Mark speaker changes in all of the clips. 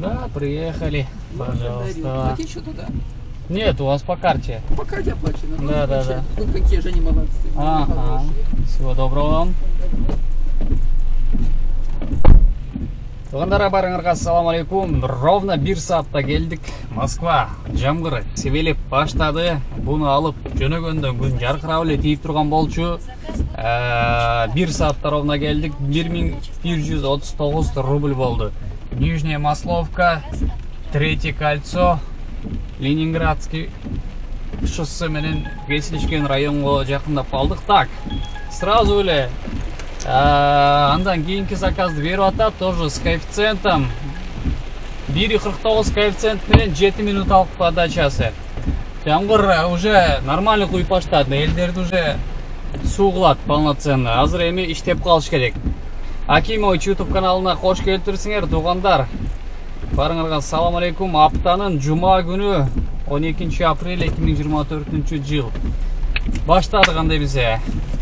Speaker 1: Да, приехали. Пожалуйста.
Speaker 2: Плати еще туда.
Speaker 1: Нет, у вас по карте.
Speaker 2: По карте оплачено.
Speaker 1: Да.
Speaker 2: Ну, какие же они молодцы.
Speaker 1: Ага. Всего доброго вам. Туғандар барыңарға ассалаумалейкум. Ровно 1 саатта келдік. Москва, жамғыр, себелеп баштады. Бұны алып жөнөгөндө күн жарқырап эле тийип турган болчу. 1 саатта ровно келдік. 1139 рубль болды. Нижняя Масловка, Третье кольцо, Ленинградский шоссе менен Веселичкен районго жакындап калдык. Так, сразу эле андан кийинки заказды берип атат, тоже с коэффициентом 1,49 коэффициент менен 7 минут алып подачасы. Жамгыр уже нормально куюп баштады, элдерди уже суу кылат полноценно. Азыр эми иштеп калыш керек. Акимович YouTube каналына кош келтирсиңер, туугандар. Барыңарга салам алейкум. Аптанын жума күнү 12 апрель 2024 жыл. Баштадык андай бизе.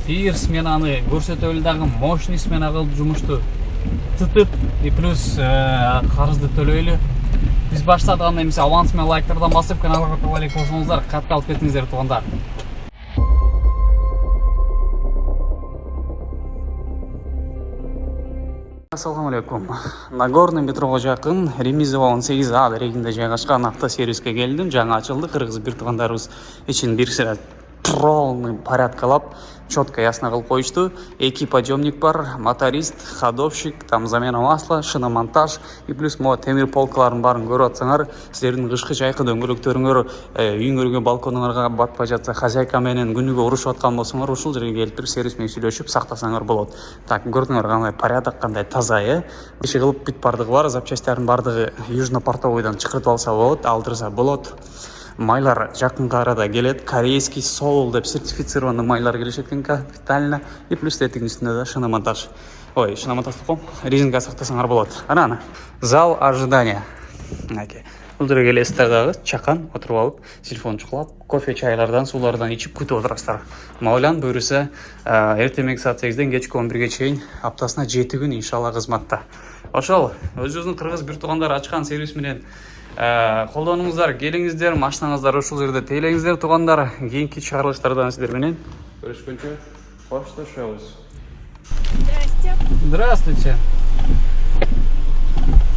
Speaker 1: Бир сменаны көрсөтөлү дагы мощный смена кылып жумушту тытып и плюс карызды төлөйлү. Биз баштадык андай эмесе. Аванс менен лайктардан басып каналга абонелик болсоңуздар, катка алып кетиңиздер туугандар. Ассаламу алейкум. Нагорный метрого жакын Ремизова 18А дерегинде жайгашкан автосервиске келдим. Жаңа ачылды. Кыргыз бир туугандарыбыз ичин бир сыра полный порядкалап, четко ясно кылып коюшту. Эки подъемник бар, моторист, ходовщик, там замена масла, шиномонтаж и плюс мо темир полкаларын барын көрүп атсаңар, силердин кышкы жайкы дөңгөлөктөрүңөр үйүңөргө балконуңарга батпай жатса, хозяйка менен күнүгө урушуп аткан болсоңор, ушул жерге келип туруп сервис менен сүйлөшүп сактасаңар болот. Так, көрдүңөр кандай порядок, кандай таза, иши кылып бүт бардыгы бар, запчастьтардын бардыгы Южно-Портовойдон чакыртып алса болот, алдырса болот. Майлар жакынкы арада келет, корейский соул деп сертифицированный майлар келишет экен капитально, и плюс этиңин үстүндө да шиномонтаж. Ой, шиномонтаж ком, резинка сактасаңар болот. Анан зал ожидания. Бул жерге келесиз дагы, чакан отуруп алып, телефон чукулап, кофе чайлардан, суулардан ичип күтүп отурасыздар. Маулян буйруса, эртең саат 8ден кечки 11ге чейин аптасына 7 күн иншалла кызматта. Ошол өзүбүздүн кыргыз бир туугандар ачкан сервис менен колдонуңуздар, келиңиздер, машинаңыздар ушул жерде тейлеңиздер туугандар. Кийинки чыгарылыштардан сиздер менен көрүшкөнчө коштошобуз.
Speaker 3: Здрасте.
Speaker 1: Здравствуйте.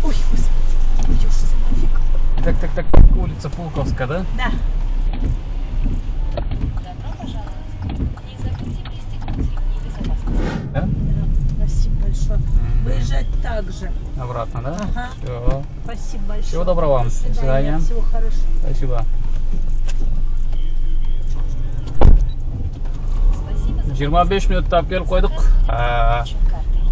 Speaker 3: Ой, господи, идёшь нафиг.
Speaker 1: Так, улица Пулковская, да?
Speaker 3: Да.
Speaker 4: Добро пожаловать. Не забудьте пристегнуть ремни безопасности.
Speaker 1: Да?
Speaker 3: Спасибо большое. Выезжать так же.
Speaker 1: Обратно, да?
Speaker 3: Ага.
Speaker 1: Все.
Speaker 3: Спасибо большое.
Speaker 1: Всего доброго вам.
Speaker 3: До свидания.
Speaker 1: До свидания.
Speaker 3: Всего хорошего.
Speaker 1: Спасибо.
Speaker 4: Спасибо за
Speaker 1: 25 минуттап келип койдук.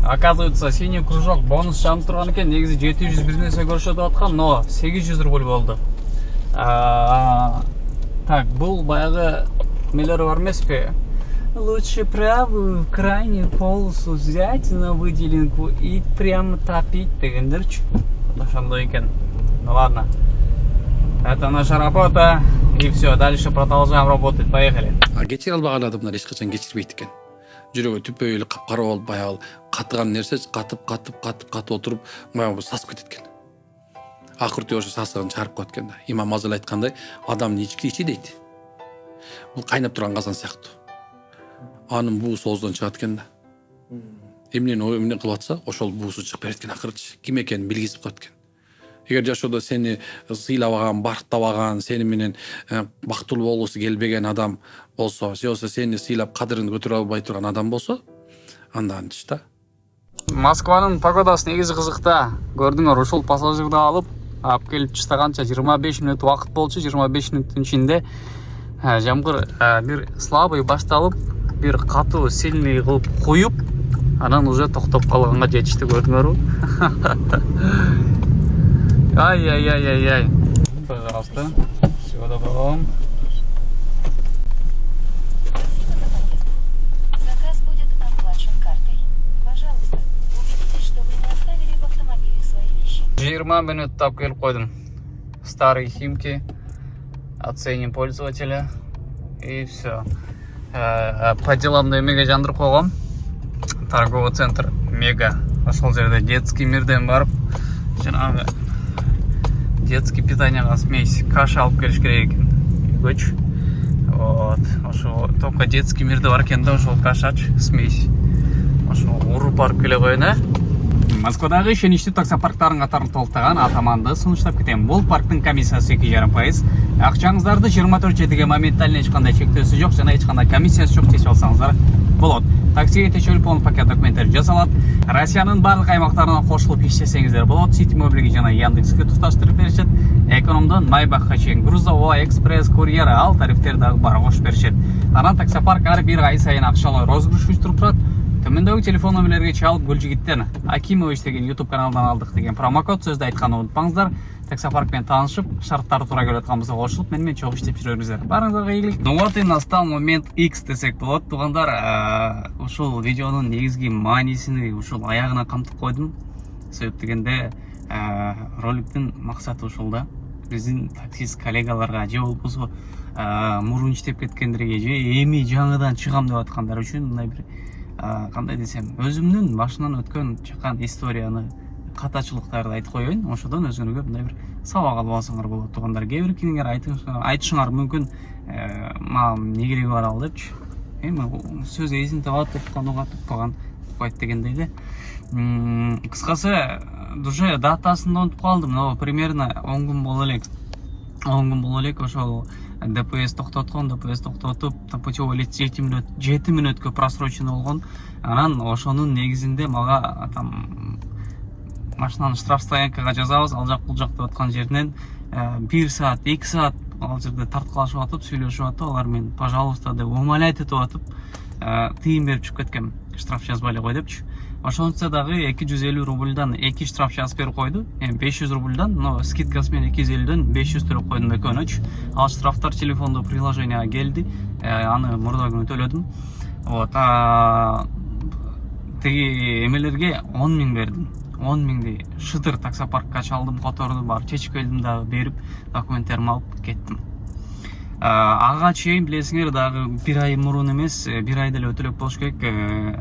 Speaker 1: Оказывается, синий кружок бонус жанып турган экен. Негизи 700 бир нерсе көрсөтүп аткан, но 800 рубль болду. Так, бул баягы мелери бар эмеспи? Лучше правую крайнюю полосу взять на выделенку и прямо топить дегендерчи. Ошондой экен. Ну ладно. Это наша работа. И все, дальше продолжаем работать. Поехали.
Speaker 5: Кечире албаган адамдар эч качан кечирбейт экен. Жүрөгү түпөйлү капкара болуп, баягы катыган нерсе катып отуруп, баягы сасып кетет экен. Акырты ошо сасыгын чыгарып коет экен да. Имам Азал айткандай, адамдын ички ичи дейт. Бул кайнап турган казан сыяктуу. Анын буусу оозунан чыгат экен да. Эмне кылып атса, ошол буусу чыгып берет экен акырчы. Ким экенин билгизип коет экен. Эгер жашоодо сени сыйлабаган, бактабаган, сени менен бактылуу болгусу келбеген адам болсо, же болбосо сени сыйлап кадырын көтөрө албай турган адам болсо, анда антиш да.
Speaker 1: Москванын погодасы негизи кызык да. Көрдүңөр, ушул пассажирди алып келип чыгаганча 25 мүнөт убакыт болчу. 25 мүнөттүн ичинде жамгыр бир слабый башталып, бир катуу сильный кылып куюп, анан уже токтоп калганга жетишти, көрдүңөрбү? Ай. Пожалуйста. Всего доброго вам.
Speaker 4: Заказ будет оплачен картой. Пожалуйста, убедитесь, что вы не оставили в автомобиле свои вещи.
Speaker 1: 20 минут тап келип койдум. Старые Химки. Оценим пользователя. И все. По делам эмеге жандырып койгом. Торговый центр Мега. Ошол жерде детский мирден барып, жанагы детский питанияга смесь каша алып келиш керек экен үйгөчү. Вот, ошо только детский мирде бар экен да, ошол кашач смесь. Ошо уруп барып келе коеюн, Москвадагы ишеничтүү таксопарктардын катарын толуктаган Атаманды сунуштап кетем. Бул парктын комиссиясы 2,5%. Акчаңыздарды 24/7 моментально эч кандай чектөөсү жок жана эч кандай комиссиясы жок чечип алсаңыздар болот. Таксиге тешелип полный пакет документтер жасалат. Россиянын барлык аймактарына кошулуп иштесеңиздер болот. City Mobil'ге жана Яндекске туташтырып беришет. Экономдон Майбахка чейин грузовой, экспресс, курьер ал тарифтер дагы бар кошуп беришет. Анан таксопарк ар бир ай сайын акчалуу розыгрыш уюштуруп турат. Төмөндөгү телефон номерлерге чалып Гүлжигиттен Акимович деген YouTube каналдан алдык деген промокод сөздү айтканды унутпаңыздар. Таксопарк менен таанышып, шарттары туура келип атканыбызга кошулуп, мени чогуу иштеп жүрөңүздөр. Барыңыздарга ийгилик. Ну вот и настал момент X десек болот. Туугандар, ушул видеонун негизги маанисин ушул аягына камтып койдум. Себеп дегенде, роликтин максаты ушул да. Биздин таксист коллегаларга же болбосо мурун иштеп кеткендерге же эми жаңыдан чыгам деп аткандар үчүн мындай бир кандай десем, өзүмдүн башынан өткөн чакан историяны, катачылыктарды айтып коеюн. Ошодон өзүңөргө мындай бир сабак алып алсаңар болот. Туугандар, кээ бир киниңер айтышыңар мүмкүн, мага эмне кереги бар ал депчи. Эми сөз эсинтип атып, канугатып калган койт дегендей эле. Кыскасы, уже датасын унутуп калдым, но примерно 10 күн боло элек. 10 күн боло элек ошол ДПС токтоткон, ДПС токтотуп, путевой лист 7 мүнөткө просрочено болгон. Анан ошонун негизинде мага там машинаны штрафстоянкага жазабыз, ал жак бул жак деп аткан жеринен 1 саат, 2 саат ал жерде тарткалашып атып, сүйлөшүп атып, алар мен пожалуйста деп умолять этип атып, тыйым берип чыгып кеткем. Штраф жазбай эле кой депчи. Ошончо дагы 250 рубльдан 2 штраф жазып берип койду. 500 рубльдан, но скидкасы менен 250ден 500 төлөп койдум экөөнөчү. Ал штрафтар телефондо приложенияга келди. Аны мурда күнү төлөдүм. Вот, тиги эмелерге 10 000 бердим. 10 000ди шыдыр таксопаркка чалдым, которду бар чечип келдим дагы берип, документтеримди алып кеттим. Ага чейин билесиңер дагы 1 ай мурун эмес, 1 айда эле өтөлөк болуш керек.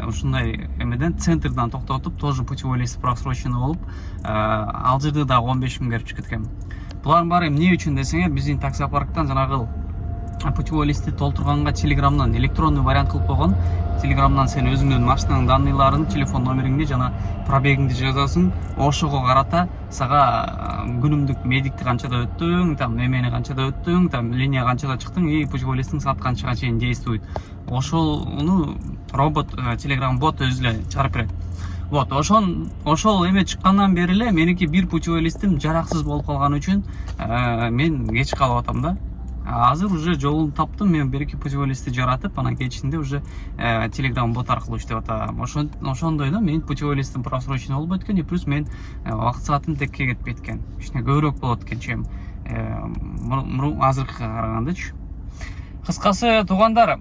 Speaker 1: Ушундай эмеден центрдан токтотуп, тоже путевой лист просрочено болуп, ал жерде дагы 15 000 берип чыгып кеткем. Булардын баары эмне үчүн десеңер, биздин таксопарктан жанагы путевой листти толтурганга телеграмдан электронный вариант кылып койгон. Телеграмдан сен өзүңдүн машинанын данныйларын, телефон номериңди жана пробегиңди жазасың. Ошого карата сага күнүмдүк медикти канчада өттүң, там эмени канчада өттүң, там линия канчада чыктың и путевой листтин саат канчага чейин действует. Ошону робот, телеграм бот өзү эле чыгарып берет. Вот, ошол эме чыккандан бери эле меники бир путевой листим жараксыз болуп калган үчүн мен кеч калып атам да. Азыр уже жолун таптым, мен бир-эки путевой листти жаратып, анан кечинде уже телеграм бот аркылуу иштеп атам. Ошондой да, менин путевой листим просрочено болуп кеткен, и плюс мен убакыт саатым текке кетпейт экен. Кичине көбүрөөк болот экен чем азыркыга карагандачы. Кыскасы, туугандар,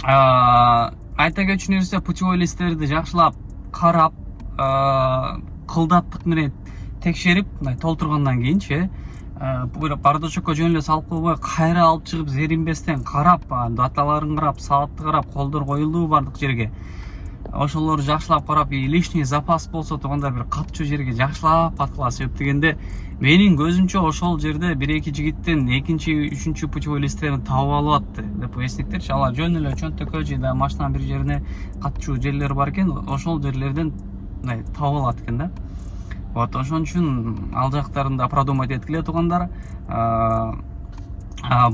Speaker 1: айта кетчү нерсе, путевой листтерди жакшылап карап, кылдаттык менен текшерип, толтургандан кийинчи бардачокко жөн эле салып койбой, кайра алып чыгып зеринбестен карап, даталарын карап, саатты карап, колдор коюлдубу бардык жерге. Ошолорду жакшылап карап, лишний запас болсо туугандар бир катчу жерге жакшылап аткыла. Себеп дегенде, менин көзүмчө ошол жерде 1-2 жигиттен 2-3 путевой листтерин таап алып атты деп эсниктерчи. Алар жөн эле чөнтөккө же да машинанын бир жерине катчу жерлер бар экен, ошол жерлерден мындай таап алат экен да. Вот, ошон үчүн ал жактарында продумать эткиле туугандар.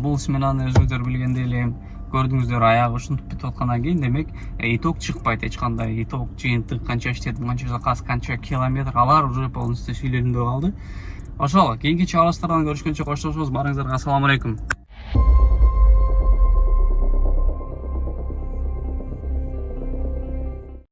Speaker 1: Бул сменаны өзүңүздөр билгендей эле көрдүңүздөр, аягы ушинтип бүтүп аткандан кийин демек итог чыкпайт, эч кандай итог, жыйынтык, канча иштедим, канча заказ, канча километр, алар уже полностью сүйлөнбөй калды. Ошол, кийинки чыгарылыштардан көрүшкөнчө коштошобуз. Барыңыздарга ассаламу алейкум.